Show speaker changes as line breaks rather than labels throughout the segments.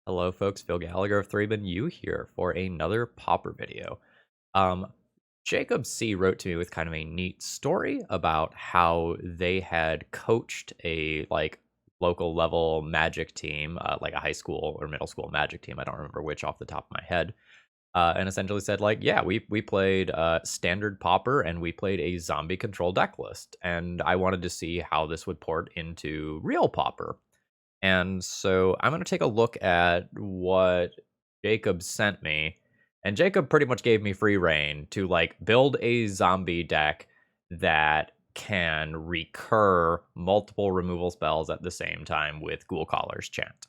Hello, folks. Phil Gallagher of ThrabenU here for another Pauper video. Um, Jacob C. wrote to me with kind of a neat story about how they had coached a local level Magic team, like a high school or middle school Magic team. I don't remember which off the top of my head. And essentially said yeah, we played standard Pauper and we played a zombie control deck list, and I wanted to see how this would port into real Pauper. And so I'm going to take a look at what Jacob sent me. And Jacob pretty much gave me free reign to build a zombie deck that can recur multiple removal spells at the same time with Ghoulcaller's Chant.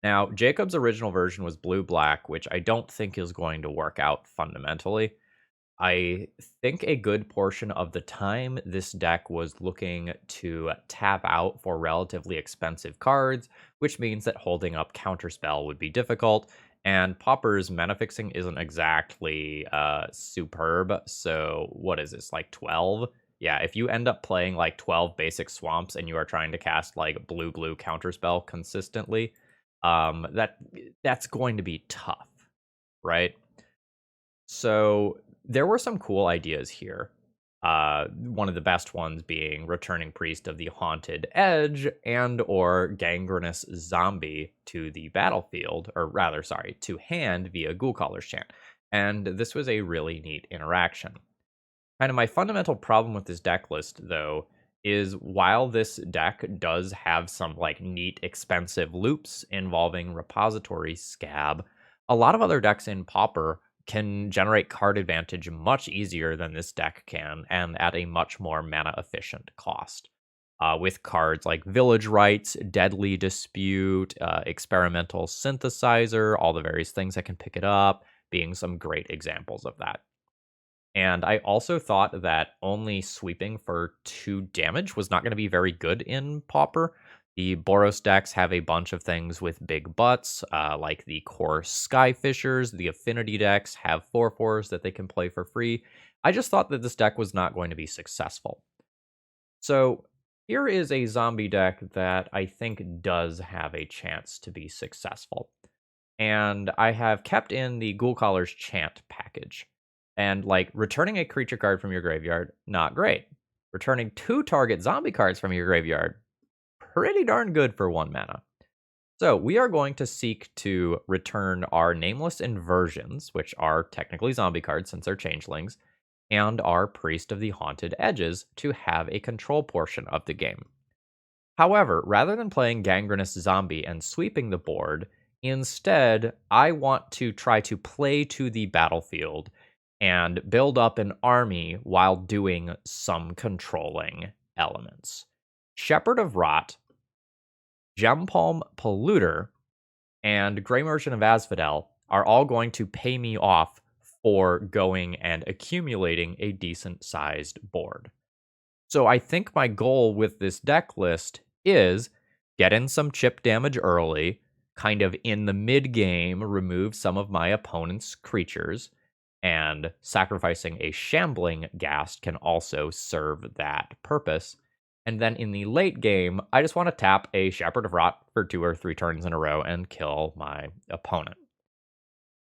Now, Jacob's original version was blue-black, which I don't think is going to work out fundamentally. I think a good portion of the time this deck was looking to tap out for relatively expensive cards, which means that holding up Counterspell would be difficult, and Pauper's mana fixing isn't exactly superb, so what is this, like 12? Yeah, if you end up playing like 12 basic swamps and you are trying to cast like blue-blue Counterspell consistently, that's going to be tough, right? So there were some cool ideas here. One of the best ones being returning Priest of the Haunted Edge and or Gangrenous Zombie to the battlefield, or rather, sorry, to hand via Ghoulcaller's Chant. And this was a really neat interaction. Kind of my fundamental problem with this deck list, though, is while this deck does have some neat expensive loops involving Repository Scab, a lot of other decks in Pauper can generate card advantage much easier than this deck can, and at a much more mana efficient cost. With cards like Village Rites, Deadly Dispute, Experimental Synthesizer, all the various things that can pick it up, being some great examples of that. And I also thought that only sweeping for 2 damage was not going to be very good in Pauper. The Boros decks have a bunch of things with big butts, like the core Skyfishers. The Affinity decks have 4/4s that they can play for free. I just thought that this deck was not going to be successful. So here is a zombie deck that I think does have a chance to be successful. And I have kept in the Ghoulcaller's Chant package. And returning a creature card from your graveyard, not great. Returning 2 target zombie cards from your graveyard, pretty darn good for 1 mana. So we are going to seek to return our Nameless Inversions, which are technically zombie cards since they're changelings, and our Priest of the Haunted Edges to have a control portion of the game. However, rather than playing Gangrenous Zombie and sweeping the board, instead, I want to try to play to the battlefield and build up an army while doing some controlling elements. Shepherd of Rot, Gempalm Polluter, and Grey Merchant of Asphodel are all going to pay me off for going and accumulating a decent-sized board. So I think my goal with this deck list is get in some chip damage early, kind of in the mid-game remove some of my opponent's creatures, and sacrificing a Shambling Ghast can also serve that purpose. And then in the late game, I just want to tap a Shepherd of Rot for 2 or 3 turns in a row and kill my opponent.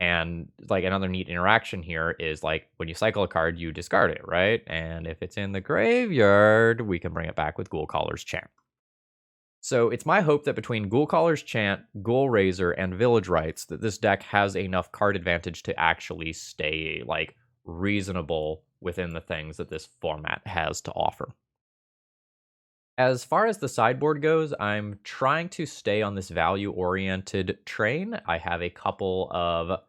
And another neat interaction here is when you cycle a card, you discard it, right? And if it's in the graveyard, we can bring it back with Ghoulcaller's Chant. So it's my hope that between Ghoulcaller's Chant, Ghoul Razor, and Village Rites, that this deck has enough card advantage to actually stay reasonable within the things that this format has to offer. As far as the sideboard goes, I'm trying to stay on this value-oriented train. I have a couple of...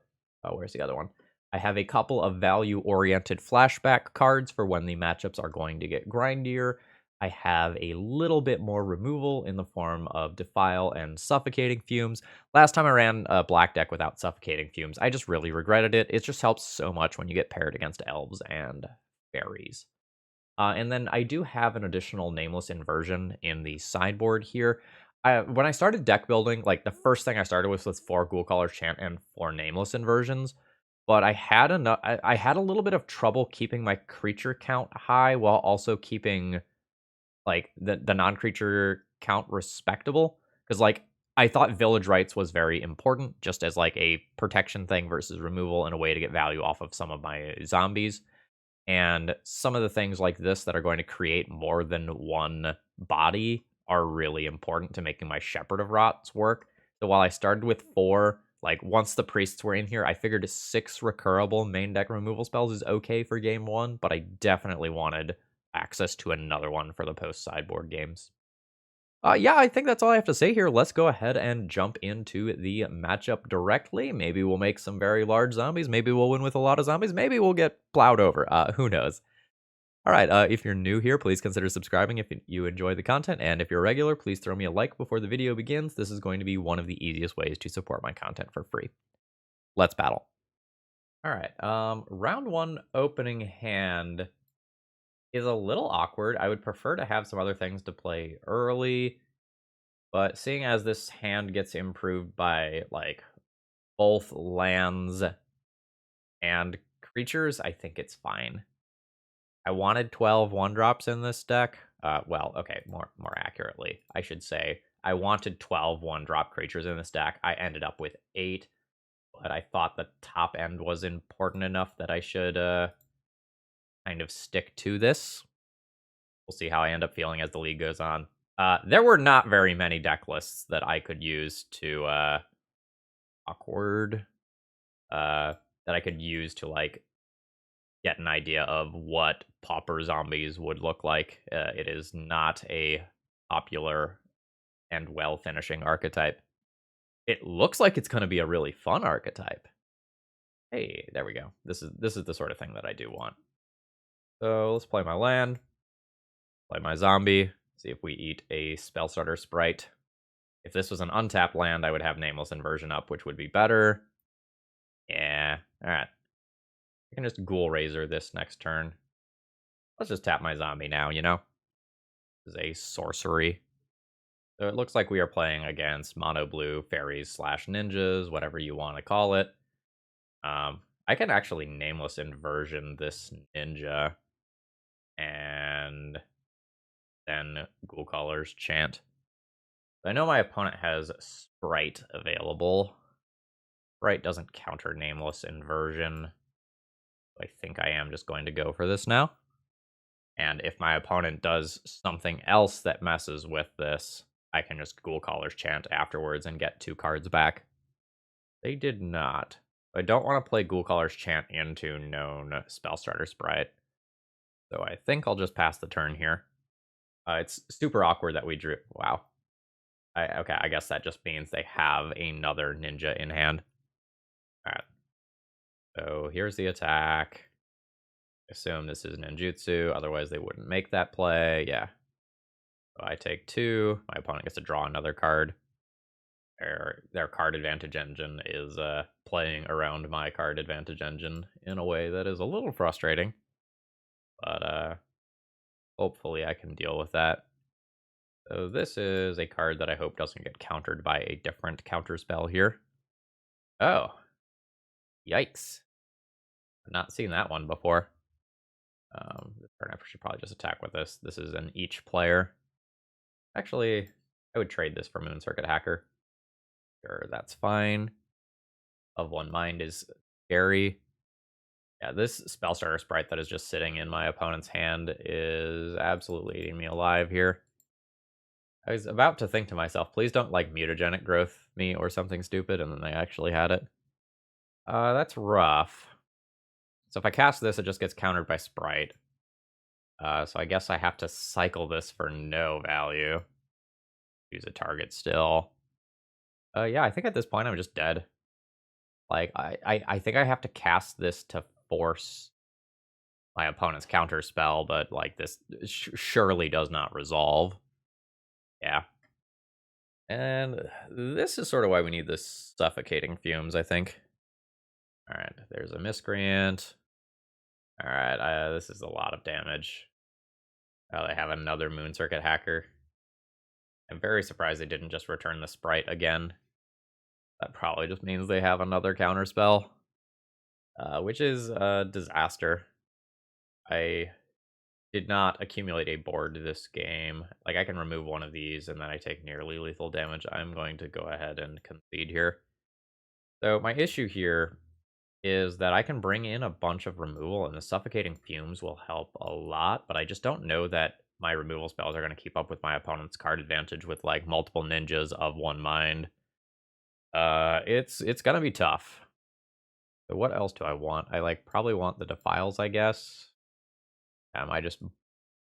Oh, where's the other one? I have a couple of value-oriented flashback cards for when the matchups are going to get grindier. I have a little bit more removal in the form of Defile and Suffocating Fumes. Last time I ran a black deck without Suffocating Fumes, I just really regretted it. It just helps so much when you get paired against elves and fairies. And then I do have an additional Nameless Inversion in the sideboard here. When I started deck building, the first thing I started with was 4 Ghoulcaller's Chant and 4 Nameless Inversions. But I had a little bit of trouble keeping my creature count high while also keeping the non-creature count respectable, because I thought Village Rights was very important, just as like a protection thing versus removal and a way to get value off of some of my zombies. And some of the things like this that are going to create more than one body are really important to making my Shepherd of Rots work. So while I started with 4, like once the priests were in here, I figured 6 recurable main deck removal spells is okay for game 1, but I definitely wanted access to another one for the post sideboard games. Yeah, I think that's all I have to say here. Let's go ahead and jump into the matchup directly. Maybe we'll make some very large zombies. Maybe we'll win with a lot of zombies. Maybe we'll get plowed over. Who knows? All right, if you're new here, please consider subscribing if you enjoy the content. And if you're a regular, please throw me a like before the video begins. This is going to be one of the easiest ways to support my content for free. Let's battle. All right, round 1 opening hand is a little awkward. I would prefer to have some other things to play early. But seeing as this hand gets improved by, like, both lands and creatures, I think it's fine. I wanted 12 1-drops in this deck. Well, okay, more accurately, I should say, I wanted 12 1-drop creatures in this deck. I ended up with 8, but I thought the top end was important enough that I should kind of stick to this. We'll see how I end up feeling as the league goes on. There were not very many deck lists that I could use to awkward that I could use to like get an idea of what pauper zombies would look like. It is not a popular and well finishing archetype. It looks like it's going to be a really fun archetype. Hey, there we go. This is the sort of thing that I do want. So let's play my land, play my zombie, see if we eat a spell starter sprite. If this was an untapped land, I would have Nameless Inversion up, which would be better. Yeah, alright. I can just Ghoul Razor this next turn. Let's just tap my zombie now, you know? This is a sorcery. So it looks like we are playing against mono blue fairies / ninjas, whatever you want to call it. I can actually Nameless Inversion this ninja and then Ghoulcaller's Chant. I know my opponent has Sprite available. Sprite doesn't counter Nameless Inversion. I think I am just going to go for this now. And if my opponent does something else that messes with this, I can just Ghoulcaller's Chant afterwards and get 2 cards back. They did not. I don't want to play Ghoulcaller's Chant into known Spellstarter Sprite. So I think I'll just pass the turn here. It's super awkward that we drew. Wow. Okay, I guess that just means they have another ninja in hand. Alright. So here's the attack. Assume this is ninjutsu, otherwise they wouldn't make that play. Yeah. So I take 2. My opponent gets to draw another card. Their card advantage engine is playing around my card advantage engine in a way that is a little frustrating. But hopefully I can deal with that. So this is a card that I hope doesn't get countered by a different counter spell here. Oh. Yikes. I've not seen that one before. This turn I should probably just attack with this. This is an each player. Actually, I would trade this for Moon Circuit Hacker. Sure, that's fine. Of One Mind is scary. Yeah, this Spellstarter Sprite that is just sitting in my opponent's hand is absolutely eating me alive here. I was about to think to myself, please don't like mutagenic growth me or something stupid, and then they actually had it. That's rough. So if I cast this, it just gets countered by Sprite. So I guess I have to cycle this for no value. Use a target still. Yeah, I think at this point I'm just dead. Like, I think I have to cast this to force my opponent's counter spell, but like this surely does not resolve. Yeah. And this is sort of why we need this suffocating fumes, I think. Alright, there's a miscreant. Alright, this is a lot of damage. Oh, they have another Moon Circuit Hacker. I'm very surprised they didn't just return the Sprite again. That probably just means they have another counterspell. Which is a disaster. I did not accumulate a board this game. Like, I can remove one of these, and then I take nearly lethal damage. I'm going to go ahead and concede here. So my issue here is that I can bring in a bunch of removal, and the Suffocating Fumes will help a lot, but I just don't know that my removal spells are going to keep up with my opponent's card advantage with, like, multiple ninjas of one mind. It's gonna be tough. So what else do I want? I, like, probably want the Defiles, I guess. Am I just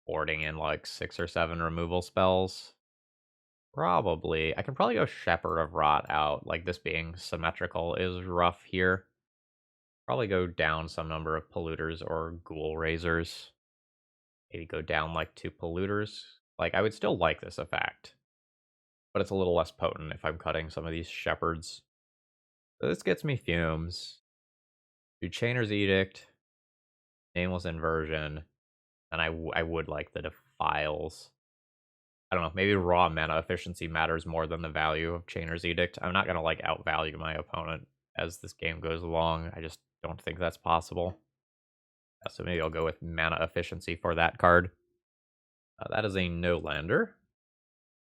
boarding in, like, 6 or 7 removal spells? Probably. I can probably go Shepherd of Rot out. Like, this being symmetrical is rough here. Probably go down some number of Polluters or Ghoul Raisers. Maybe go down, like, 2 Polluters. Like, I would still like this effect, but it's a little less potent if I'm cutting some of these Shepherds. So this gets me Fumes. Do Chainer's Edict, Nameless Inversion, and I would like the Defiles. I don't know, maybe raw mana efficiency matters more than the value of Chainer's Edict. I'm not going to, like, outvalue my opponent as this game goes along. I just don't think that's possible. So maybe I'll go with mana efficiency for that card. That is a no-lander.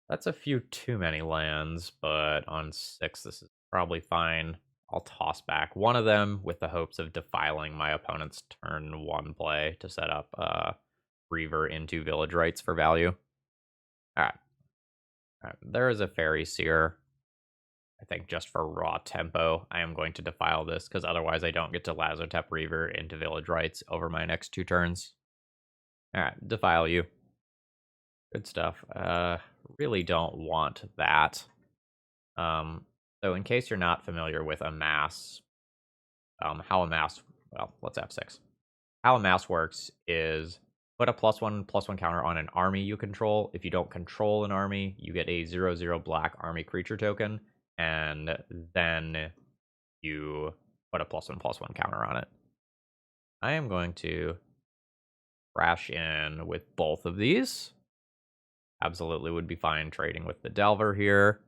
That's a few too many lands, but on 6, this is probably fine. I'll toss back one of them with the hopes of defiling my opponent's turn 1 play to set up Reaver into Village Rites for value. All right. There is a Fairy Seer. I think just for raw tempo, I am going to defile this, because otherwise I don't get to Lazotep Reaver into Village Rites over my next 2 turns. Alright, defile you. Good stuff. Really don't want that. So in case you're not familiar with Amass, how Amass, well, let's F6. How Amass works is put a +1/+1 counter on an army you control. If you don't control an army, you get a 0/0 black army creature token, and then you put a +1/+1 counter on it. I am going to crash in with both of these. Absolutely would be fine trading with the Delver here.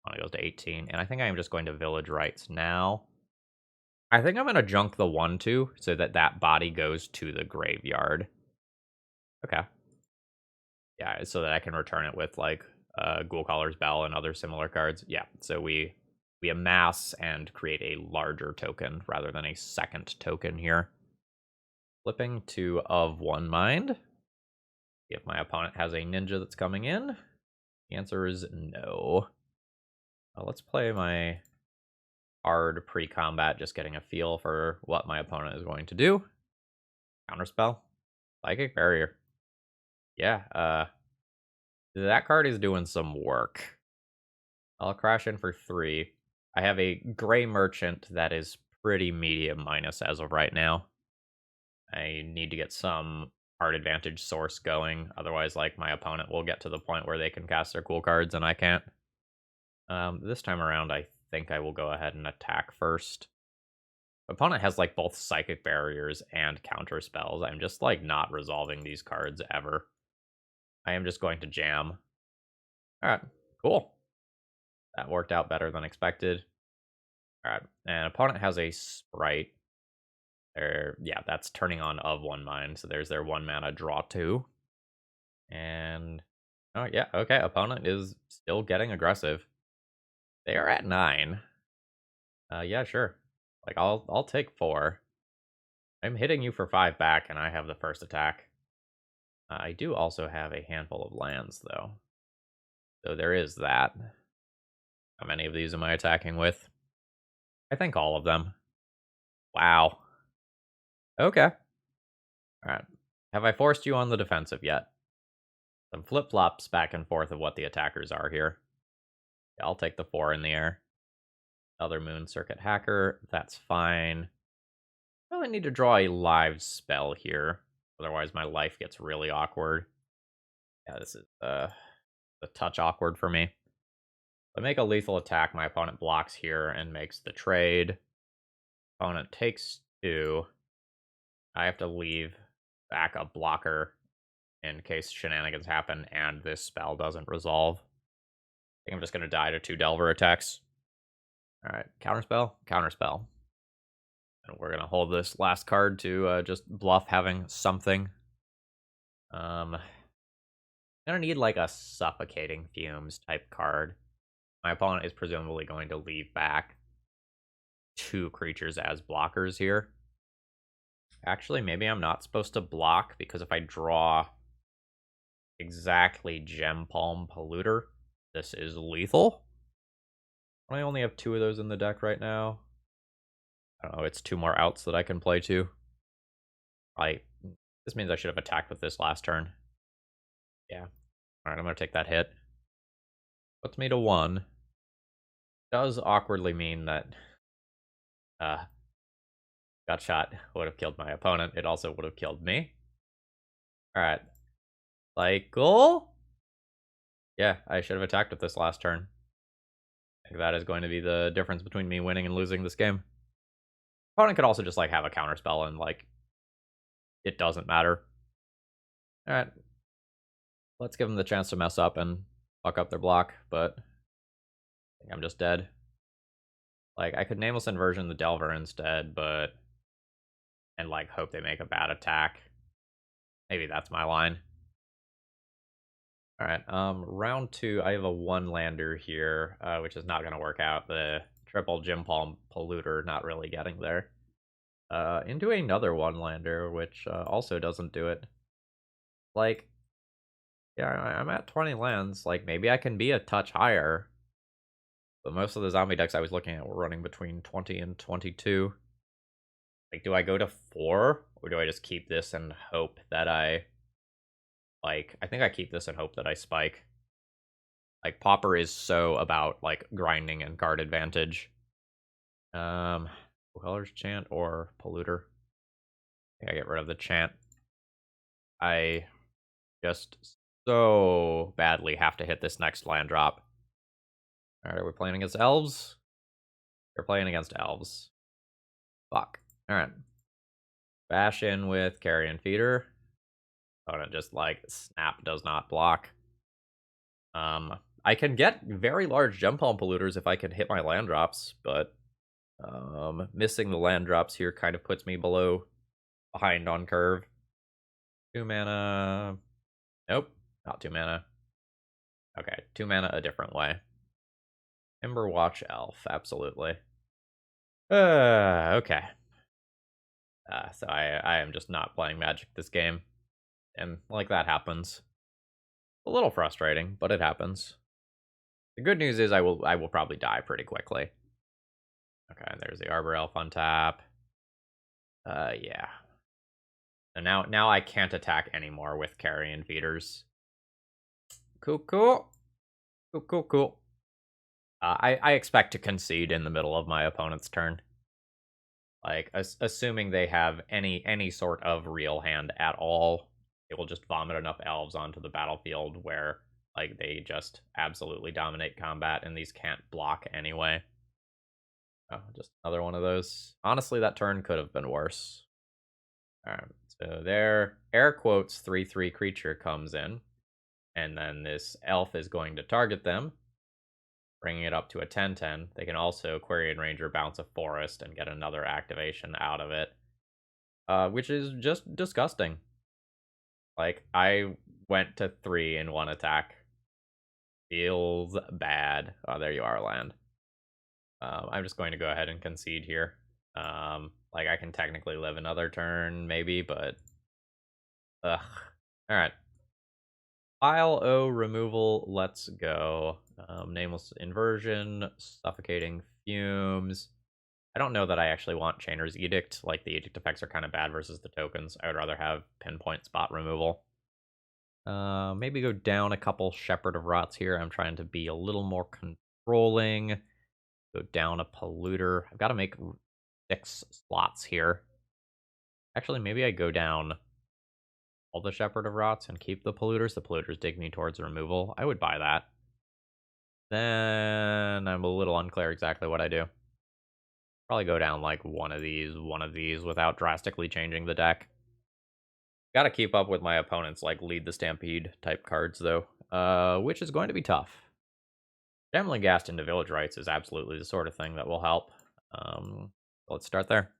It goes to 18, and I think I am just going to Village Rites now. I think I'm going to junk the 1/2 so that that body goes to the graveyard. Okay. Yeah, so that I can return it with, like, Ghoulcaller's Bell and other similar cards. Yeah, so we amass and create a larger token rather than a second token here. Flipping to Of One Mind. If my opponent has a ninja that's coming in, the answer is no. Let's play my hard pre-combat, just getting a feel for what my opponent is going to do. Counterspell. Psychic Barrier. Yeah, that card is doing some work. I'll crash in for 3. I have a Gray Merchant that is pretty medium minus as of right now. I need to get some card advantage source going. Otherwise, like, my opponent will get to the point where they can cast their cool cards and I can't. This time around, I think I will go ahead and attack first. My opponent has, like, both Psychic Barriers and Counter Spells. I'm just, like, not resolving these cards ever. I am just going to jam. Alright, cool. That worked out better than expected. Alright, and opponent has a Sprite. Yeah, that's turning on Of One Mind, so there's their 1 mana draw 2. And, oh yeah, okay, opponent is still getting aggressive. They are at 9. Yeah, sure. Like, I'll take 4. I'm hitting you for 5 back, and I have the first attack. I do also have a handful of lands, though. So there is that. How many of these am I attacking with? I think all of them. Wow. Okay. Alright. Have I forced you on the defensive yet? Some flip-flops back and forth of what the attackers are here. Yeah, I'll take the 4 in the air. Other Moon Circuit Hacker, that's fine. I really need to draw a live spell here. Otherwise, my life gets really awkward. Yeah, this is a touch awkward for me. If I make a lethal attack, my opponent blocks here and makes the trade. Opponent takes 2. I have to leave back a blocker in case shenanigans happen and this spell doesn't resolve. I think I'm just going to die to 2 Delver attacks. Alright, Counterspell, Counterspell. And we're going to hold this last card to just bluff having something. I'm gonna need like a Suffocating Fumes type card. My opponent is presumably going to leave back 2 creatures as blockers here. Actually, maybe I'm not supposed to block, because if I draw exactly Gempalm Polluter, this is lethal. I only have 2 of those in the deck right now. I don't know, it's 2 more outs that I can play to. This means I should have attacked with this last turn. Yeah. Alright, I'm gonna take that hit. Puts me to 1. Does awkwardly mean that Gut Shot would have killed my opponent. It also would have killed me. Alright. Cycle? Yeah, I should have attacked with this last turn. I think that is going to be the difference between me winning and losing this game. Opponent could also just, like, have a counterspell and, like, it doesn't matter. Alright. Let's give them the chance to mess up and fuck up their block, but I think I'm just dead. Like, I could Nameless Inversion the Delver instead, but... and, like, hope they make a bad attack. Maybe that's my line. Alright, round 2, I have a 1-lander here, which is not going to work out. The triple Gempalm Polluter not really getting there. Into another 1-lander, which also doesn't do it. Like, yeah, I'm at 20 lands. Like, maybe I can be a touch higher. But most of the zombie decks I was looking at were running between 20 and 22. Like, do I go to 4? Or do I just keep this and hope that I think I keep this and hope that I spike. Like, Pauper is so about, like, grinding and card advantage. Ghoulcaller's Chant or Polluter? I think I get rid of the Chant. I just so badly have to hit this next land drop. Alright, are we playing against elves? We're playing against elves. Fuck. Alright. Bash in with Carrion Feeder. Oh, and just, like, snap does not block. I can get very large Gempalm Polluters if I can hit my land drops, but missing the land drops here kind of puts me behind on curve. 2 mana. Nope, not 2 mana. Okay, 2 mana a different way. Emberwatch Elf, absolutely. Okay. So I am just not playing Magic this game, and like that happens. A little frustrating, but it happens. The good news is I will probably die pretty quickly. Okay, there's the Arbor Elf on tap. Yeah. So now I can't attack anymore with Carrion Feeders. Cool. I expect to concede in the middle of my opponent's turn. Like, assuming they have any sort of real hand at all, they will just vomit enough elves onto the battlefield where, like, they just absolutely dominate combat, and these can't block anyway. Oh, just another one of those. Honestly, that turn could have been worse. Alright, so their air quotes 3/3 creature comes in, and then this elf is going to target them, bringing it up to a 10/10. They can also Quarian Ranger bounce a forest and get another activation out of it, which is just disgusting. Like, I went to 3 in 1 attack. Feels bad. Oh, there you are, land. I'm just going to go ahead and concede here. Like, I can technically live another turn, maybe, but... ugh. Alright. Pile O removal, let's go. Nameless Inversion, Suffocating Fumes. I don't know that I actually want Chainer's Edict. Like, the Edict effects are kind of bad versus the tokens. I would rather have Pinpoint Spot removal. Maybe go down a couple Shepherd of Rots here. I'm trying to be a little more controlling. Go down a Polluter. I've got to make 6 slots here. Actually, maybe I go down all the Shepherd of Rots and keep the Polluters. The Polluters dig me towards removal. I would buy that. Then I'm a little unclear exactly what I do. Probably go down like one of these without drastically changing the deck. Gotta keep up with my opponent's like Lead the Stampede type cards though, which is going to be tough. Channeling Ghast into Village Rites is absolutely the sort of thing that will help. Let's start there.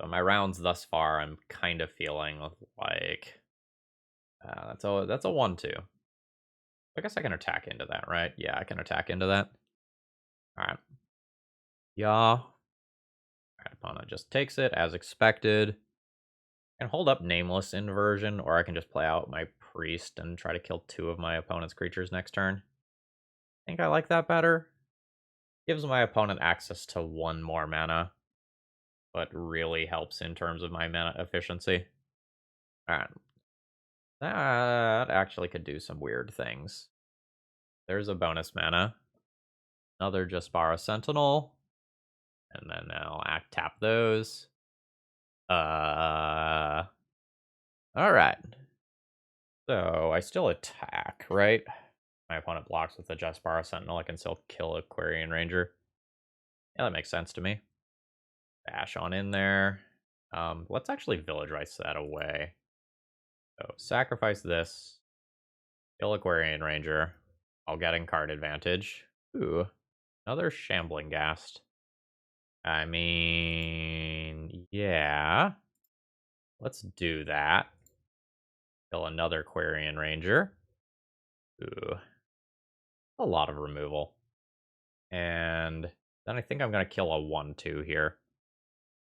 So my rounds thus far, I'm kind of feeling like That's a 1/2. I guess I can attack into that, right? Yeah, I can attack into that. All right. Yeah. All right, opponent just takes it as expected. I can hold up Nameless Inversion, or I can just play out my Priest and try to kill 2 of my opponent's creatures next turn. I think I like that better. Gives my opponent access to 1 more mana, but really helps in terms of my mana efficiency. Alright. That actually could do some weird things. There's a bonus mana. Another Jaspara Sentinel. And then I'll tap those. Alright. So I still attack, right? My opponent blocks with the Jaspara Sentinel. I can still kill a Quarian Ranger. Yeah, that makes sense to me. Bash on in there. Let's actually Village Rites that away. So sacrifice this. Kill Aquarian Ranger. I'll get in card advantage. Ooh, another Shambling Ghast. I mean, yeah. Let's do that. Kill another Quarian Ranger. Ooh, a lot of removal. And then I think I'm going to kill a 1/2 here.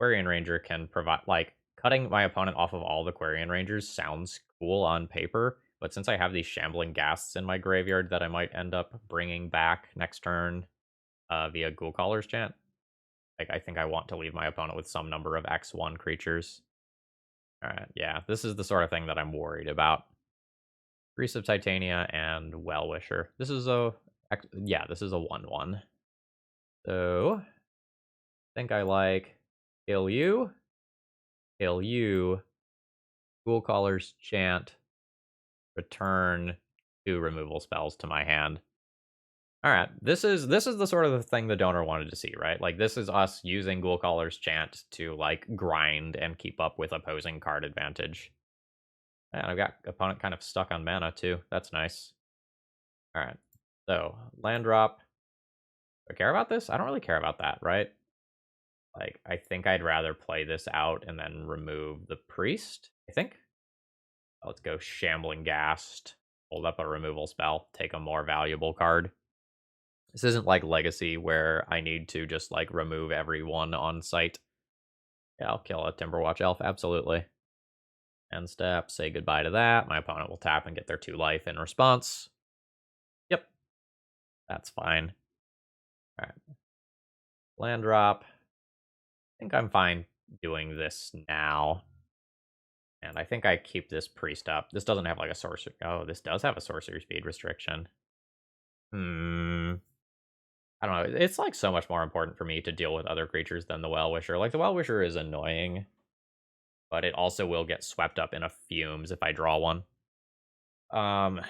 Quarian Ranger can provide, like, cutting my opponent off of all the Quarian Rangers sounds cool on paper, but since I have these Shambling Ghasts in my graveyard that I might end up bringing back next turn via Ghoulcaller's Chant, like, I think I want to leave my opponent with some number of X1 creatures. Alright, yeah, this is the sort of thing that I'm worried about. Priest of Titania and Well-Wisher. This is a... yeah, this is a 1/1. So, I think I like kill you, Ghoulcaller's Chant, return 2 removal spells to my hand. All right, this is the sort of the thing the donor wanted to see, right? Like, this is us using Ghoulcaller's Chant to, like, grind and keep up with opposing card advantage. And I've got opponent kind of stuck on mana too. That's nice. All right, so land drop. Do I care about this? I don't really care about that, right? Like, I think I'd rather play this out and then remove the priest, I think. Let's go Shambling Ghast, hold up a removal spell, take a more valuable card. This isn't like Legacy where I need to just like remove everyone on site. Yeah, I'll kill a Timberwatch Elf, absolutely. End step, say goodbye to that. My opponent will tap and get their 2 life in response. Yep, that's fine. All right, land drop. I think I'm fine doing this now. And I think I keep this priest up. This doesn't have like a sorcery. Oh, this does have a sorcery speed restriction. I don't know. It's like so much more important for me to deal with other creatures than the Well-Wisher. Like, the Well-Wisher is annoying, but it also will get swept up in a fumes if I draw one. Kind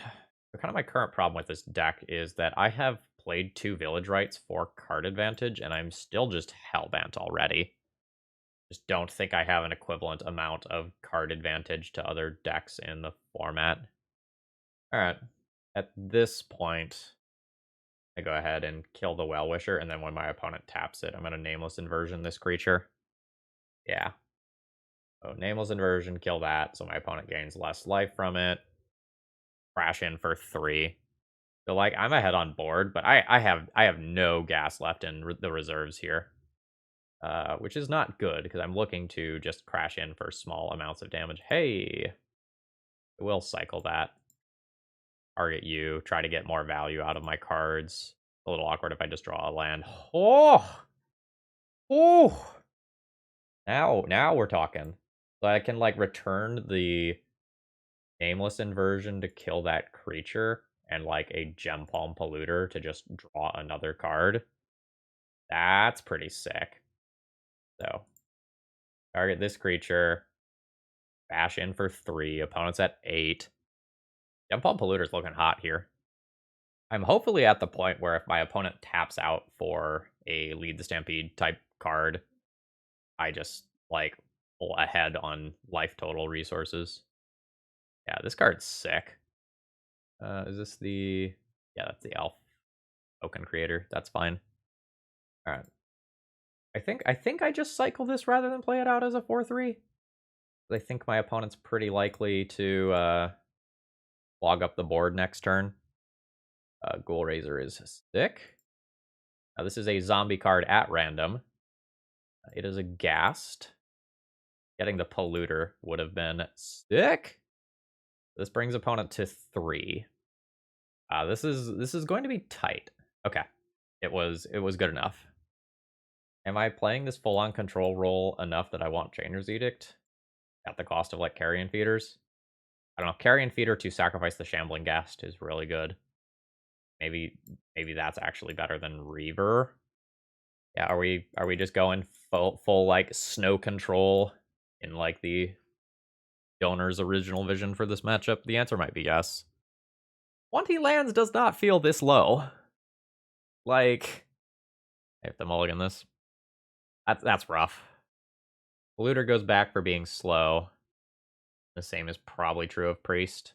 of my current problem with this deck is that I have played 2 Village Rites for card advantage, and I'm still just hellbent already. Just don't think I have an equivalent amount of card advantage to other decks in the format. Alright. At this point, I go ahead and kill the Well-Wisher, and then when my opponent taps it, I'm going to Nameless Inversion this creature. Yeah. So Nameless Inversion, kill that, so my opponent gains less life from it. Crash in for 3. So, like, I'm ahead on board, but I have no gas left in the reserves here. Which is not good, because I'm looking to just crash in for small amounts of damage. Hey! We'll cycle that. Target you, try to get more value out of my cards. A little awkward if I just draw a land. Oh! Oh! Now we're talking. So I can, like, return the Nameless Inversion to kill that creature, and, like, a Gempalm Polluter to just draw another card. That's pretty sick. So, target this creature. Bash in for 3. Opponent's at 8. Gempalm Polluter's looking hot here. I'm hopefully at the point where if my opponent taps out for a Lead the Stampede type card, I just, like, pull ahead on life total resources. Yeah, this card's sick. Is this the... yeah, that's the Elf token creator. That's fine. All right. I think I just cycle this rather than play it out as a 4/3. I think my opponent's pretty likely to clog up the board next turn. Ghoul Razor is sick. Now, this is a zombie card at random. It is a Ghast. Getting the Polluter would have been sick. This brings opponent to 3. This is going to be tight. Okay, it was good enough. Am I playing this full-on control role enough that I want Chainer's Edict at the cost of like Carrion Feeders? I don't know. Carrion Feeder to sacrifice the Shambling Ghast is really good. Maybe that's actually better than Reaver. Yeah, are we just going full like snow control in like the owner's original vision for this matchup? The answer might be yes. 20 lands does not feel this low. Like, I have to mulligan this. That's rough. Polluter goes back for being slow. The same is probably true of Priest.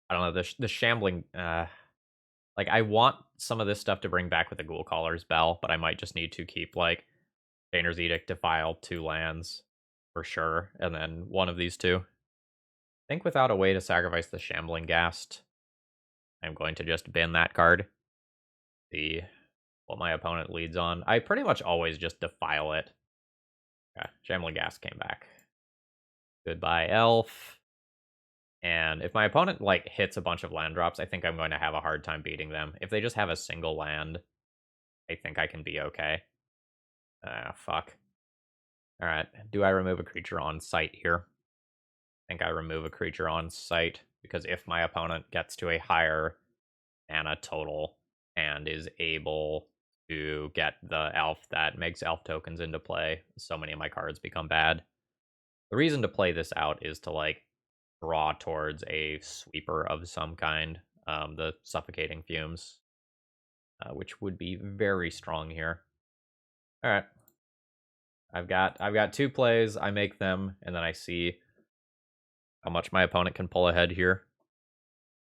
I don't know, the Shambling... like, I want some of this stuff to bring back with the Ghoulcaller's Bell, but I might just need to keep, like, Chainer's Edict to file 2 lands, for sure, and then one of these 2. I think without a way to sacrifice the Shambling Ghast, I'm going to just bin that card. See what my opponent leads on. I pretty much always just defile it. Okay, Shambling Ghast came back. Goodbye, Elf. And if my opponent, like, hits a bunch of land drops, I think I'm going to have a hard time beating them. If they just have a single land, I think I can be okay. Fuck. Alright, do I remove a creature on site here? I think I remove a creature on site, because if my opponent gets to a higher mana total and is able to get the elf that makes elf tokens into play, so many of my cards become bad. The reason to play this out is to, like, draw towards a sweeper of some kind, the Suffocating Fumes, which would be very strong here. All right, I've got 2 plays. I make them, and then I see how much my opponent can pull ahead here.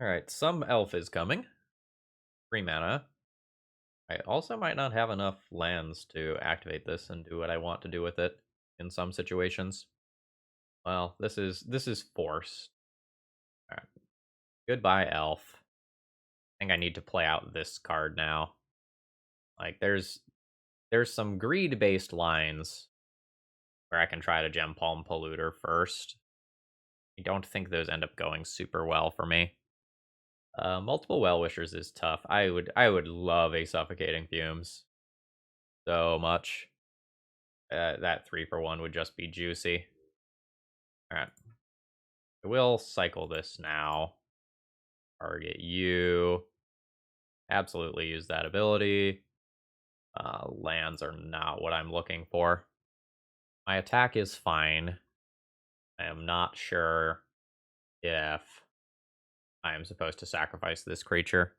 All right, some elf is coming. 3 mana. I also might not have enough lands to activate this and do what I want to do with it in some situations. Well, this is forced. All right. Goodbye, elf. I think I need to play out this card now. Like, there's some greed-based lines where I can try to Gempalm Polluter first. I don't think those end up going super well for me. Multiple Well-Wishers is tough. I would love a Suffocating Fumes so much. That 3-for-1 would just be juicy. Alright. I will cycle this now. Target you. Absolutely use that ability. Lands are not what I'm looking for. My attack is fine. I am not sure if I am supposed to sacrifice this creature.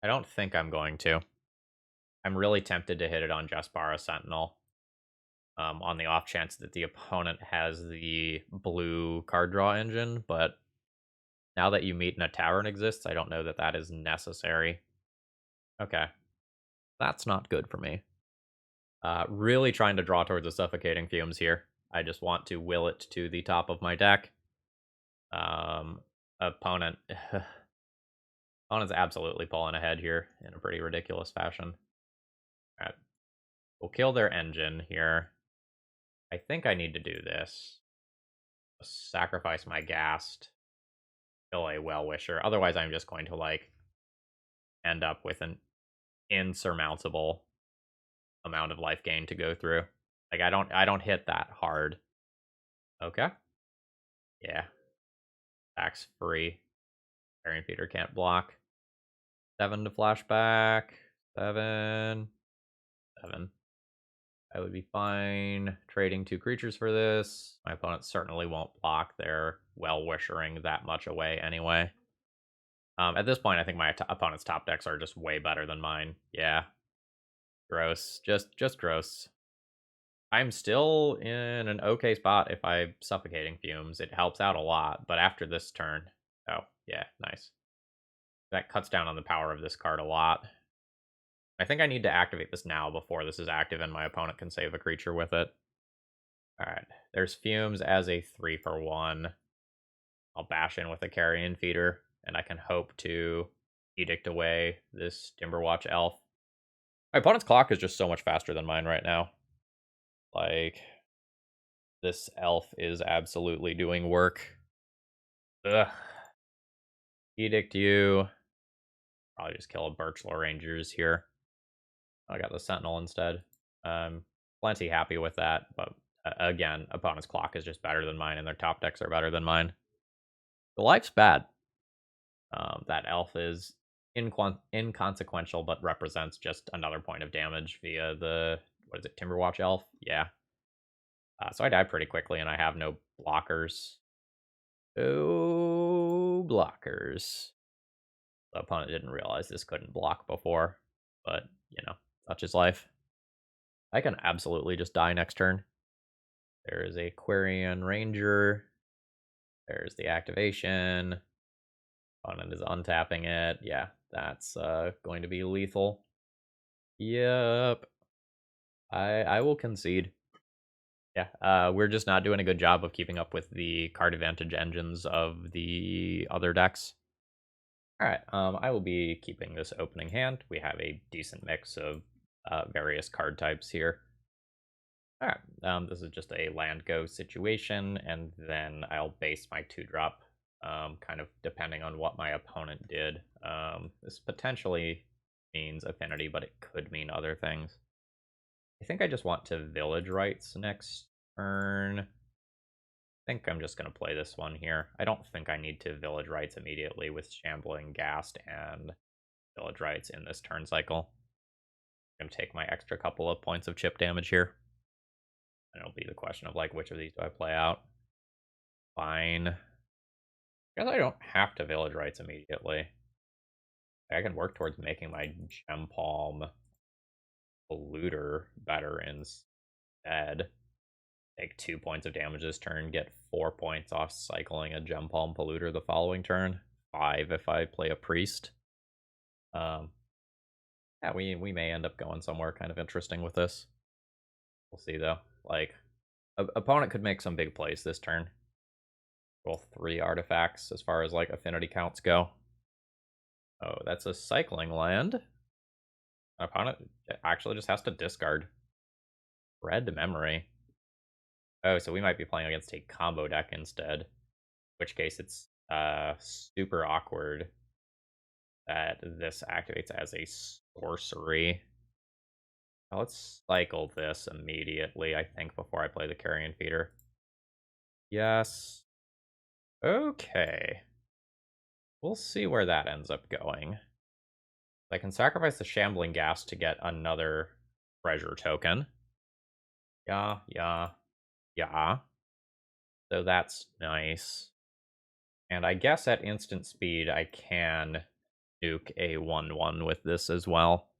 I don't think I'm going to. I'm really tempted to hit it on Jaspara Sentinel. On the off chance that the opponent has the blue card draw engine, but now that You Meet in a Tavern exists, I don't know that that is necessary. Okay. That's not good for me. Really trying to draw towards the Suffocating Fumes here. I just want to will it to the top of my deck. Opponent's absolutely pulling ahead here in a pretty ridiculous fashion. Alright. We'll kill their engine here. I think I need to do this. Sacrifice my Ghast. Kill a Well-Wisher. Otherwise, I'm just going to, like, end up with an insurmountable amount of life gain to go through. Like, I don't hit that hard. Okay. Yeah. Attack's free. Carrion Feeder can't block. 7 to flashback. 7. 7. I would be fine trading 2 creatures for this. My opponent certainly won't block. They're Well-Wishering that much away anyway. At this point, I think my opponent's top decks are just way better than mine. Yeah. Gross. Just gross. I'm still in an okay spot if I Suffocating Fumes. It helps out a lot, but after this turn... Oh, yeah, nice. That cuts down on the power of this card a lot. I think I need to activate this now before this is active and my opponent can save a creature with it. Alright, there's Fumes as a 3-for-1. I'll bash in with a Carrion Feeder. and I can hope to edict away this Timberwatch elf. My opponent's clock is just so much faster than mine right now. Like, this elf is absolutely doing work. Ugh. Edict you. Probably just kill a Birchlaw Rangers here. I got the Sentinel instead. Plenty happy with that, but again, opponent's clock is just better than mine, and their top decks are better than mine. The life's bad. That elf is inconsequential, but represents just another point of damage via the, what is it, Timberwatch elf? Yeah. So I die pretty quickly, and I have no blockers. No blockers. The opponent didn't realize this couldn't block before, but, you know, such is life. I can absolutely just die next turn. There is a Quarian Ranger. There's the activation. Opponent is untapping it. Yeah, that's going to be lethal. Yep. I will concede. Yeah, we're just not doing a good job of keeping up with the card advantage engines of the other decks. Alright, I will be keeping this opening hand. We have a decent mix of various card types here. Alright, this is just a land go situation, and then I'll base my 2-drop, kind of depending on what my opponent did. This potentially means affinity, but it could mean other things. I think I just want to Village Rites next turn. I think I'm just going to play this one here. I don't think I need to Village Rites immediately with Shambling Ghast and Village Rites in this turn cycle. I'm going to take my extra couple of points of chip damage here. And it'll be the question of, like, which of these do I play out? Fine. I guess I don't have to Village Rites immediately. I can work towards making my Gempalm Polluter better instead. Take 2 points of damage this turn, get 4 points off cycling a Gempalm Polluter the following turn. 5 if I play a Priest. Yeah, we may end up going somewhere kind of interesting with this. We'll see, though. Like, opponent could make some big plays this turn. Roll 3 artifacts as far as, like, affinity counts go. Oh, that's a cycling land. My opponent actually just has to discard. Red Memory. Oh, so we might be playing against a combo deck instead. In which case it's super awkward that this activates as a sorcery. Now let's cycle this immediately, I think, before I play the Carrion Feeder. Yes. Okay. We'll see where that ends up going. I can sacrifice the Shambling Ghast to get another treasure token. Yeah. So that's nice. And I guess at instant speed, I can nuke a 1/1 with this as well.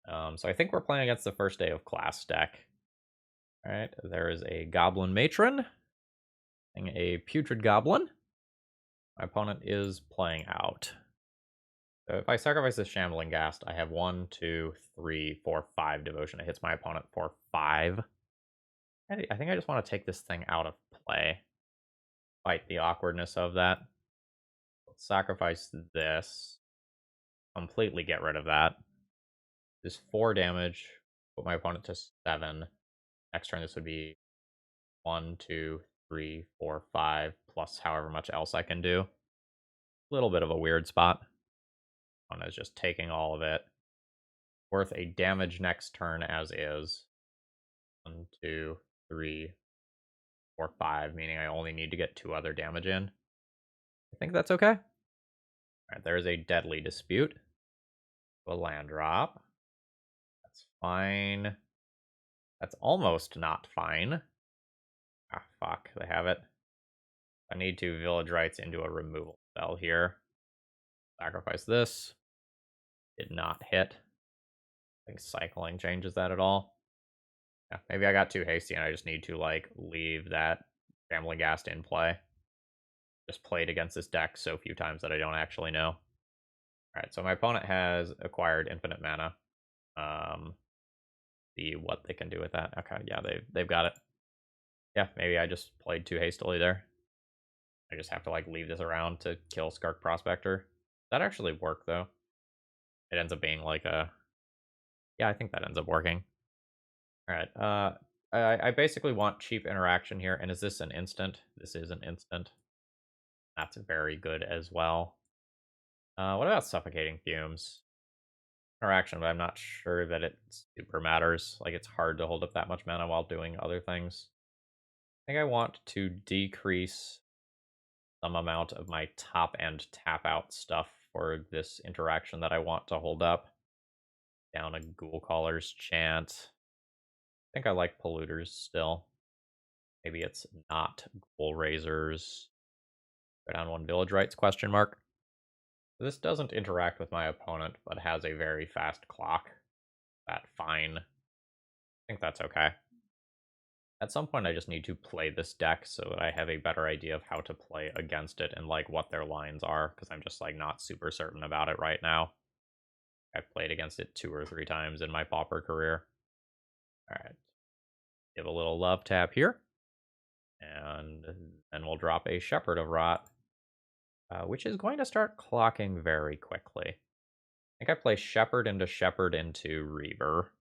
So I think we're playing against the first day of class deck. All right, there is a Goblin Matron and a Putrid Goblin. My opponent is playing out. So if I sacrifice this Shambling Ghast, I have 1, 2, 3, 4, 5 devotion. It hits my opponent for 5. I think I just want to take this thing out of play. Fight the awkwardness of that. Let's sacrifice this. Completely get rid of that. This 4 damage. Put my opponent to 7. Next turn, this would be 1, 2, 3, 4, 5, plus however much else I can do. Little bit of a weird spot. One is just taking all of it. Worth a damage next turn as is. 1, 2, 3, 4, 5, meaning I only need to get 2 other damage in. I think that's okay. Alright, there's a Deadly Dispute. A land drop. That's fine. That's almost not fine. Ah, fuck, they have it. I need to Village Rites into a removal spell here. Sacrifice this. Did not hit. I think cycling changes that at all. Yeah, maybe I got too hasty and I just need to, like, leave that Family Ghast in play. Just played against this deck so few times that I don't actually know. Alright, so my opponent has acquired infinite mana. See what they can do with that. Okay, yeah, they've got it. Yeah, maybe I just played too hastily there. I just have to like leave this around to kill Skark Prospector. That actually work though. It ends up being like a... Yeah, I think that ends up working. Alright, I basically want cheap interaction here, and is this an instant? This is an instant. That's very good as well. What about Suffocating Fumes? Interaction, but I'm not sure that it super matters. Like, it's hard to hold up that much mana while doing other things. I think I want to decrease some amount of my top end tap out stuff for this interaction that I want to hold up. Down a Ghoulcaller's Chant. I think I like Polluters still. Maybe it's not Ghoul Razors. Go down one Village Rites, question mark. This doesn't interact with my opponent, but has a very fast clock. That's fine. I think that's okay. At some point, I just need to play this deck so that I have a better idea of how to play against it and like what their lines are, because I'm just like not super certain about it right now. I've played against it 2 or 3 times in my Pauper career. Alright. Give a little love tap here. And then we'll drop a Shepherd of Rot, which is going to start clocking very quickly. I think I play Shepherd into Reaver.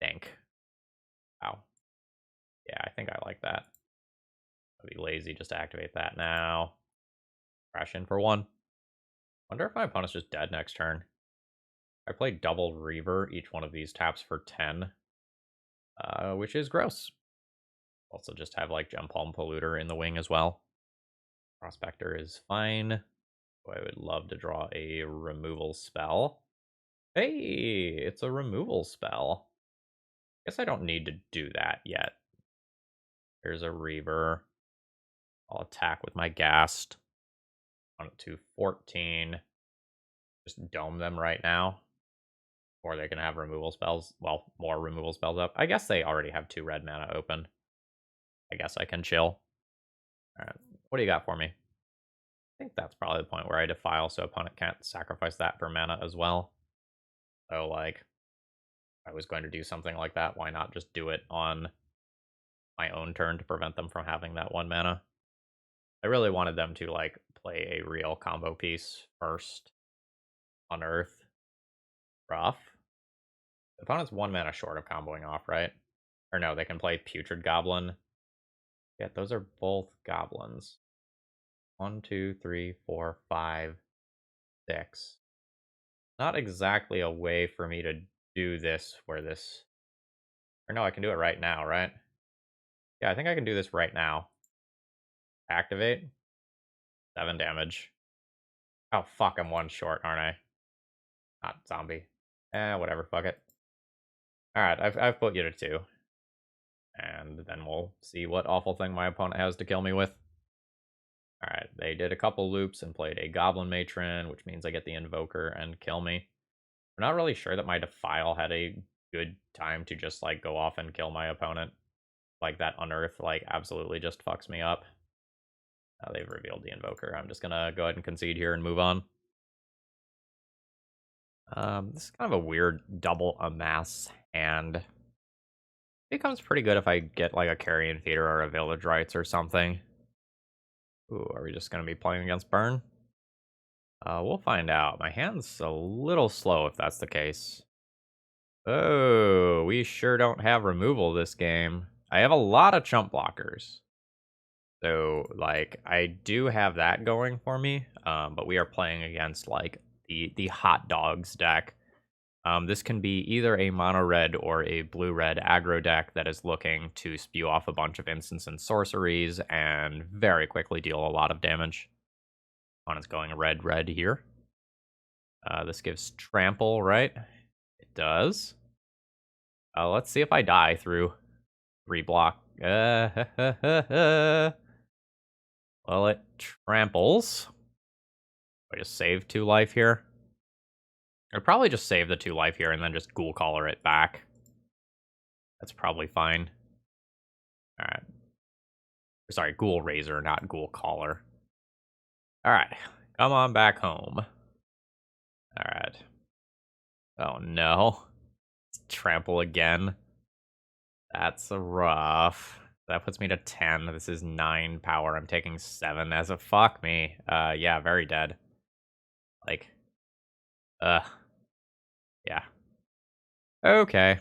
Think. Wow. Yeah, I think I like that. I'll be lazy just to activate that now. Crash in for 1. Wonder if my opponent's just dead next turn. I play double Reaver. Each one of these taps for 10. Which is gross. Also just have like Gempalm Polluter in the wing as well. Prospector is fine. I would love to draw a removal spell. Hey, it's a removal spell. Guess I don't need to do that yet. There's a Reaver. I'll attack with my Ghast. On it to 14. Just dome them right now. Or they can have removal spells. Well, more removal spells up. I guess they already have 2 red mana open. I guess I can chill. Alright, what do you got for me? I think that's probably the point where I defile so opponent can't sacrifice that for mana as well. So, like, if I was going to do something like that, why not just do it on my own turn to prevent them from having that 1 mana? I really wanted them to, like, play a real combo piece first. Unearth. Rough. The opponent's 1 mana short of comboing off, right? Or no, they can play Putrid Goblin. Yeah, those are both goblins. 1, 2, 3, 4, 5, 6. Not exactly a way for me to do this where this... Or no, I can do it right now, right? Yeah, I think I can do this right now. Activate. 7 damage. Oh, fuck, I'm 1 short, aren't I? Not zombie. Whatever, fuck it. Alright, I've put you to 2. And then we'll see what awful thing my opponent has to kill me with. Alright, they did a couple loops and played a Goblin Matron, which means I get the Invoker and kill me. I'm not really sure that my Defile had a good time to just, like, go off and kill my opponent. Like, that Unearth, like, absolutely just fucks me up. Now they've revealed the Invoker. I'm just gonna go ahead and concede here and move on. This is kind of a weird double amass hand. It becomes pretty good if I get, like, a Carrion Feeder or a Village Rites or something. Ooh, are we just gonna be playing against Burn? We'll find out. My hand's a little slow if that's the case. Oh, we sure don't have removal this game. I have a lot of chump blockers. So, like, I do have that going for me, but we are playing against, like, the hot dogs deck. This can be either a mono-red or a blue-red aggro deck that is looking to spew off a bunch of instants and sorceries and very quickly deal a lot of damage. Opponent's going red-red here. This gives trample, right? It does. Let's see if I die through 3 block. Well, it tramples. I just save 2 life here. I'd probably just save the 2 life here and then just Ghoulcaller it back. That's probably fine. Alright. Sorry, Ghoul Razor, not Ghoulcaller. Alright, come on back home. Alright. Oh no. Trample again. That's rough. That puts me to 10. This is 9 power. I'm taking 7 as a fuck me. Yeah, very dead. Like, yeah. Okay.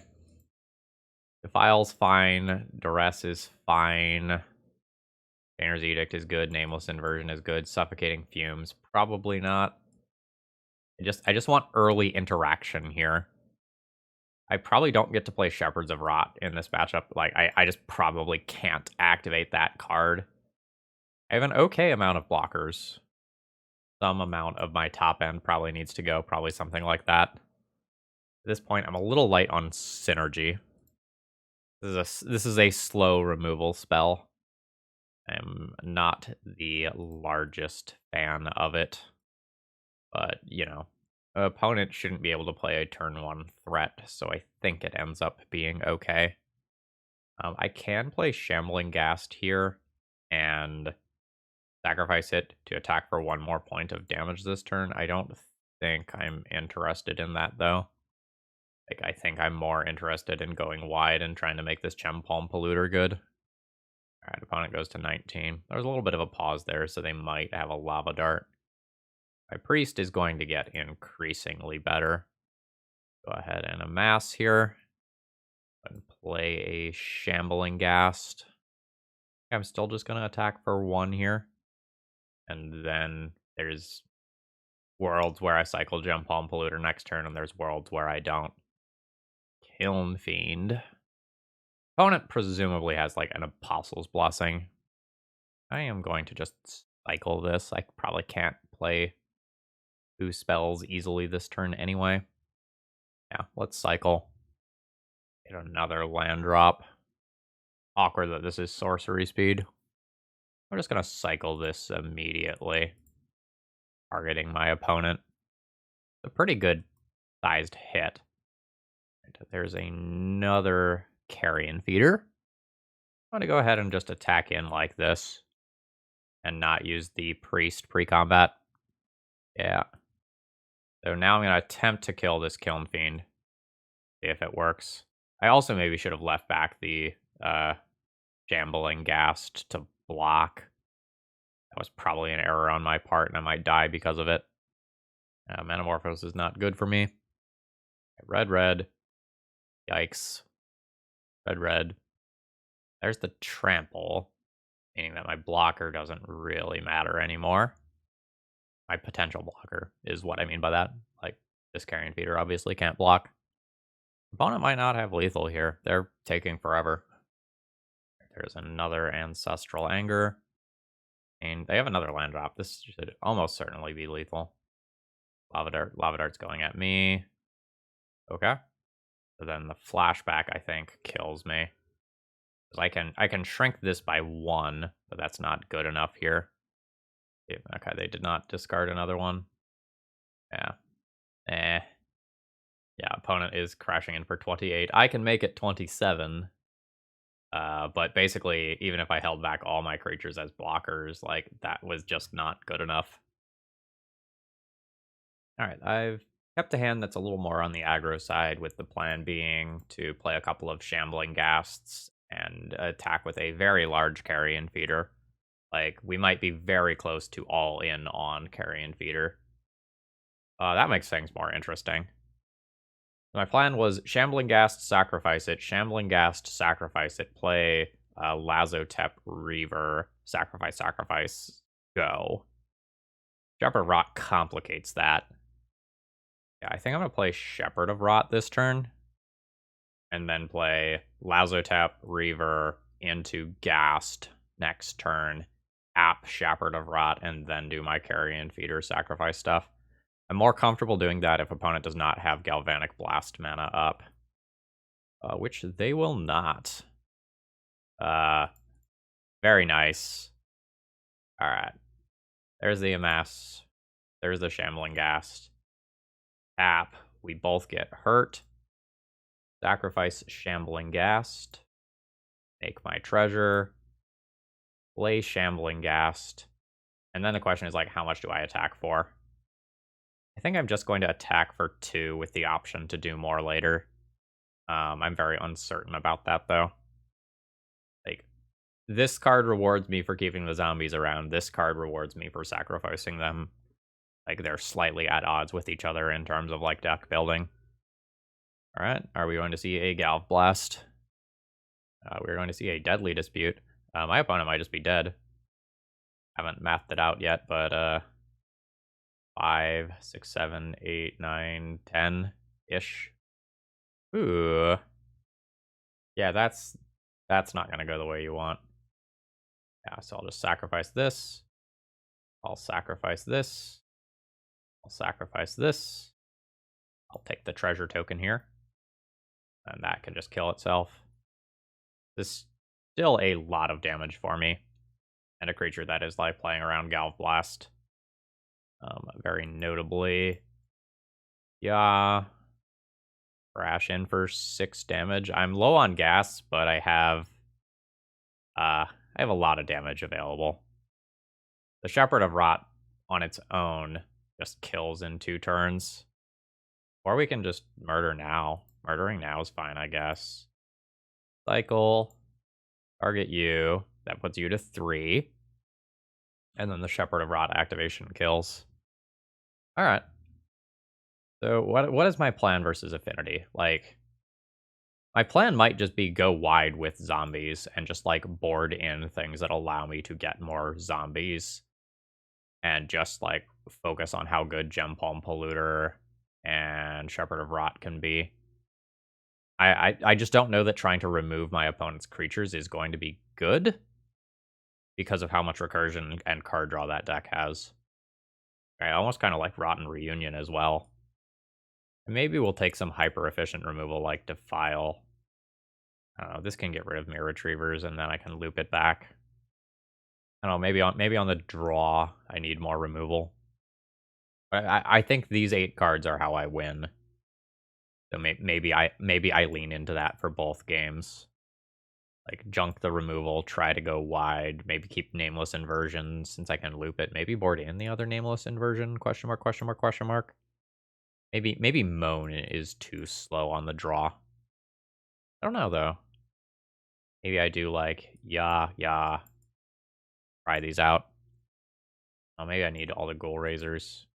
Defile's fine. Duress is fine. Painter's Edict is good. Nameless Inversion is good. Suffocating Fumes, probably not. I just want early interaction here. I probably don't get to play Shepherds of Rot in this matchup. Like, I just probably can't activate that card. I have an okay amount of blockers. Some amount of my top end probably needs to go. Probably something like that. At this point, I'm a little light on Synergy. This is a slow removal spell. I'm not the largest fan of it. But, you know, an opponent shouldn't be able to play a turn 1 threat, so I think it ends up being okay. I can play Shambling Ghast here and sacrifice it to attack for 1 more point of damage this turn. I don't think I'm interested in that, though. Like, I think I'm more interested in going wide and trying to make this Gempalm Polluter good. Alright, opponent goes to 19. There's a little bit of a pause there, so they might have a Lava Dart. My Priest is going to get increasingly better. Go ahead and amass here. And play a Shambling Ghast. I'm still just going to attack for 1 here. And then there's worlds where I cycle Gempalm Polluter next turn, and there's worlds where I don't. Kiln Fiend. Opponent presumably has like an Apostle's Blessing. I am going to just cycle this. I probably can't play 2 spells easily this turn anyway. Yeah, let's cycle. Get another land drop. Awkward that this is sorcery speed. I'm just going to cycle this immediately. Targeting my opponent. It's a pretty good sized hit. There's another Carrion Feeder. I'm going to go ahead and just attack in like this. And not use the Priest pre-combat. Yeah. So now I'm going to attempt to kill this Kiln Fiend. See if it works. I also maybe should have left back the Shambling Ghast to block. That was probably an error on my part, and I might die because of it. Metamorphose is not good for me. Red, red. Yikes. Red, red. There's the trample, meaning that my blocker doesn't really matter anymore. My potential blocker is what I mean by that. Like, this Carrion Feeder obviously can't block. Opponent might not have lethal here. They're taking forever. There's another Ancestral Anger. And they have another land drop. This should almost certainly be lethal. Lava Dart's going at me. Okay. So then the flashback, I think, kills me. I can shrink this by 1, but that's not good enough here. Okay, they did not discard another one. Yeah. Yeah, opponent is crashing in for 28. I can make it 27. But basically, even if I held back all my creatures as blockers, like, that was just not good enough. Alright, I've kept a hand that's a little more on the aggro side, with the plan being to play a couple of Shambling Ghasts and attack with a very large Carrion Feeder. Like, we might be very close to all in on Carrion Feeder. That makes things more interesting. My plan was Shambling Ghast, sacrifice it. Shambling Ghast, sacrifice it. Play Lazotep, Reaver, sacrifice, go. Shepherd of Rot complicates that. Yeah, I think I'm going to play Shepherd of Rot this turn. And then play Lazotep, Reaver into Ghast next turn. App Shepherd of Rot, and then do my Carrion Feeder sacrifice stuff. I'm more comfortable doing that if opponent does not have Galvanic Blast mana up. Which they will not. Very nice. Alright. There's the Amass. There's the Shambling Ghast. Tap. We both get hurt. Sacrifice Shambling Ghast. Make my treasure. Play Shambling Ghast. And then the question is, like, how much do I attack for? I think I'm just going to attack for 2 with the option to do more later. I'm very uncertain about that, though. Like, This card rewards me for keeping the zombies around. This card rewards me for sacrificing them. Like, they're slightly at odds with each other in terms of, like, deck building. All right, are we going to see a Galv Blast? We're going to see a Deadly Dispute. My opponent might just be dead. Haven't mathed it out yet, but 5, 6, 7, 8, 9, 10-ish. Ooh. Yeah, that's not gonna go the way you want. Yeah, so I'll just sacrifice this. I'll sacrifice this. I'll sacrifice this. I'll take the treasure token here. And that can just kill itself. This is still a lot of damage for me. And a creature that is like playing around Galv Blast. Very notably. Yeah. Crash in for 6 damage. I'm low on gas, but I have a lot of damage available. The Shepherd of Rot on its own just kills in 2 turns. Or we can just murder now. Murdering now is fine, I guess. Cycle. Target you. That puts you to 3. And then the Shepherd of Rot activation kills. Alright. So what is my plan versus Affinity? Like, my plan might just be go wide with zombies and just, like, board in things that allow me to get more zombies. And just, like, focus on how good Gempalm Polluter and Shepherd of Rot can be. I just don't know that trying to remove my opponent's creatures is going to be good because of how much recursion and card draw that deck has. I almost kind of like Rotten Reunion as well. And maybe we'll take some hyper-efficient removal like Defile. I don't know, this can get rid of Mirror Retrievers, and then I can loop it back. I don't know, maybe on the draw, I need more removal. I think these 8 cards are how I win. So maybe I lean into that for both games. Like, junk the removal, try to go wide, maybe keep Nameless Inversion since I can loop it. Maybe board in the other Nameless Inversion, question mark, question mark, question mark. Maybe Moan is too slow on the draw. I don't know, though. Maybe I do, like, yeah. Try these out. Oh, maybe I need all the Ghoul Raisers.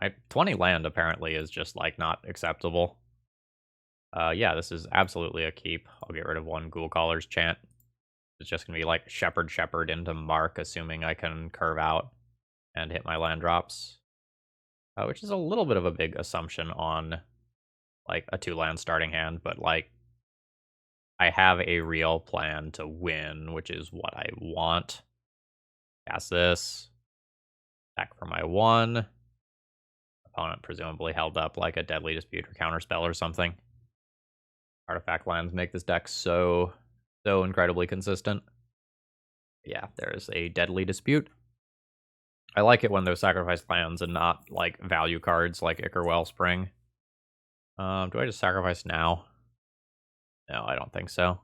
My 20 land, apparently, is just, like, not acceptable. Yeah, this is absolutely a keep. I'll get rid of 1 Ghoulcaller's Chant. It's just going to be, like, Shepherd into Mark, assuming I can curve out and hit my land drops. Which is a little bit of a big assumption on, like, a 2-land starting hand, but, like, I have a real plan to win, which is what I want. Cast this. Back for my 1. Opponent presumably held up, like, a Deadly Dispute or Counterspell or something. Artifact lands make this deck so incredibly consistent. Yeah, there's a Deadly Dispute. I like it when those sacrificed lands and not, like, value cards like Ichor Wellspring. Do I just sacrifice now? No, I don't think so.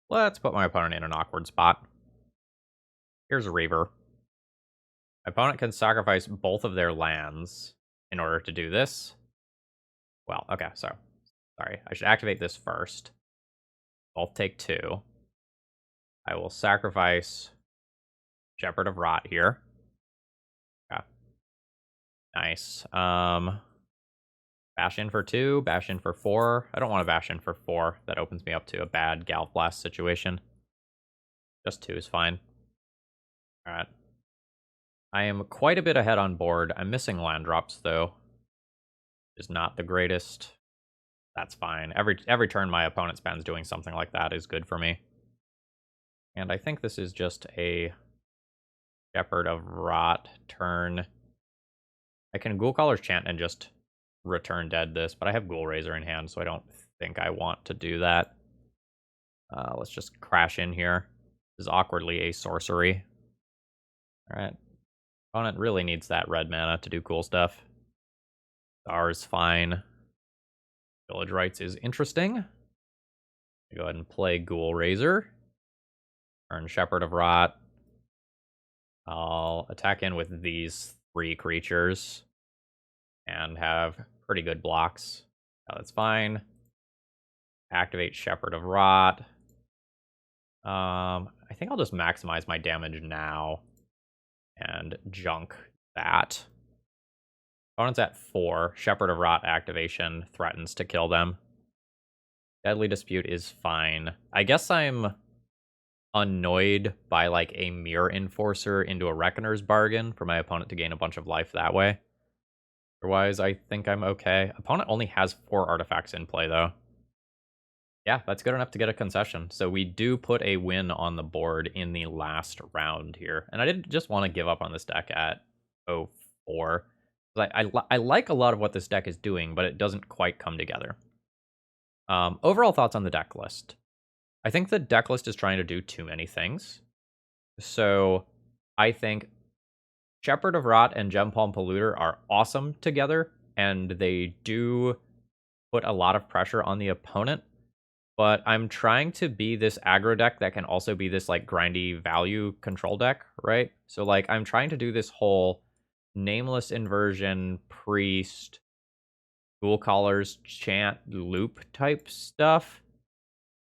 Let's put my opponent in an awkward spot. Here's a Reaver. My opponent can sacrifice both of their lands in order to do this. Well, okay, so sorry. I should activate this first. Both take 2. I will sacrifice Shepherd of Rot here. Okay. Nice. Bash in for 2, bash in for 4. I don't want to bash in for 4. That opens me up to a bad Galv Blast situation. Just 2 is fine. Alright. I am quite a bit ahead on board. I'm missing land drops, though. Is not the greatest. That's fine. Every turn my opponent spends doing something like that is good for me. And I think this is just a Shepherd of Rot turn. I can Ghoulcaller's Chant and just return dead this, but I have Ghoul Raiser in hand, so I don't think I want to do that. Let's just crash in here. This is awkwardly a sorcery. Alright. Opponent really needs that red mana to do cool stuff. Star's fine. Village Rites is interesting. Go ahead and play Ghoul Raiser. Turn Shepherd of Rot. I'll attack in with these 3 creatures and have pretty good blocks. That's fine. Activate Shepherd of Rot. I think I'll just maximize my damage now and junk that. Opponent's at 4. Shepherd of Rot activation threatens to kill them. Deadly Dispute is fine. I guess I'm annoyed by like a Mirror Enforcer into a Reckoner's Bargain for my opponent to gain a bunch of life that way. Otherwise, I think I'm okay. Opponent only has 4 artifacts in play, though. Yeah, that's good enough to get a concession. So we do put a win on the board in the last round here. And I didn't just want to give up on this deck at 0-4. I like a lot of what this deck is doing, but it doesn't quite come together. Overall thoughts on the deck list. I think the deck list is trying to do too many things. So I think Shepherd of Rot and Gempalm Polluter are awesome together, and they do put a lot of pressure on the opponent. But I'm trying to be this aggro deck that can also be this like grindy value control deck, right? So like I'm trying to do this whole Nameless Inversion, Priest, Ghoulcallers, Chant, Loop type stuff.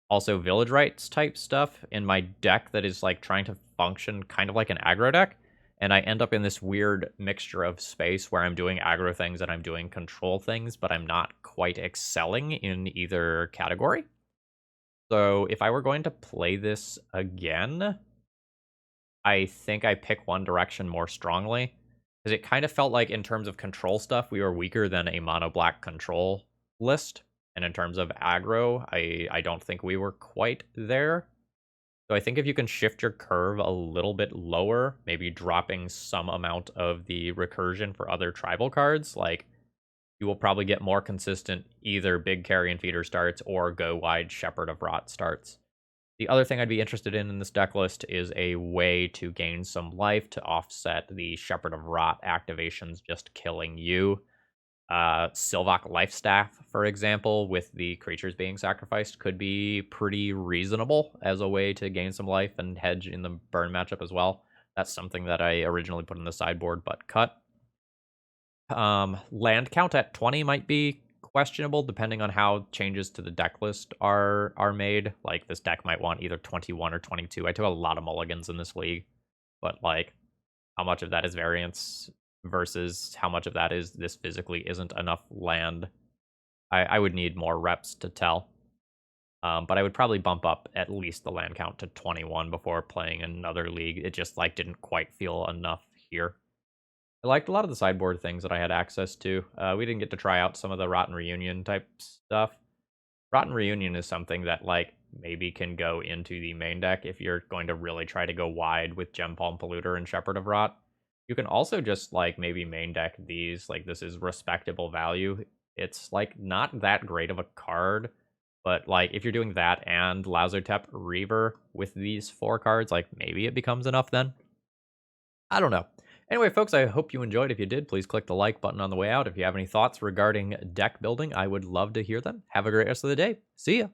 Also Village Rites type stuff in my deck that is like trying to function kind of like an aggro deck. And I end up in this weird mixture of space where I'm doing aggro things and I'm doing control things, but I'm not quite excelling in either category. So if I were going to play this again, I think I pick one direction more strongly. Because it kind of felt like in terms of control stuff, we were weaker than a mono black control list. And in terms of aggro, I don't think we were quite there. So I think if you can shift your curve a little bit lower, maybe dropping some amount of the recursion for other tribal cards, like you will probably get more consistent either big carrion feeder starts or go wide Shepherd of Rot starts. The other thing I'd be interested in this deck list is a way to gain some life to offset the Shepherd of Rot activations just killing you. Sylvok Lifestaff, for example, with the creatures being sacrificed, could be pretty reasonable as a way to gain some life and hedge in the burn matchup as well. That's something that I originally put in the sideboard but cut. Land count at 20 might be questionable depending on how changes to the deck list are made. Like this deck might want either 21 or 22. I took a lot of mulligans in this league, but like how much of that is variance versus how much of that is this physically isn't enough land. I would need more reps to tell. But I would probably bump up at least the land count to 21 before playing another league. It just like didn't quite feel enough here. I liked a lot of the sideboard things that I had access to. We didn't get to try out some of the Rotten Reunion type stuff. Rotten Reunion is something that like maybe can go into the main deck if you're going to really try to go wide with Gempalm Polluter and Shepherd of Rot. You can also just like maybe main deck these, like this is respectable value. It's like not that great of a card, but like if you're doing that and Lazotep Reaver with these 4 cards, like maybe it becomes enough then. I don't know. Anyway, folks, I hope you enjoyed. If you did, please click the like button on the way out. If you have any thoughts regarding deck building, I would love to hear them. Have a great rest of the day. See ya.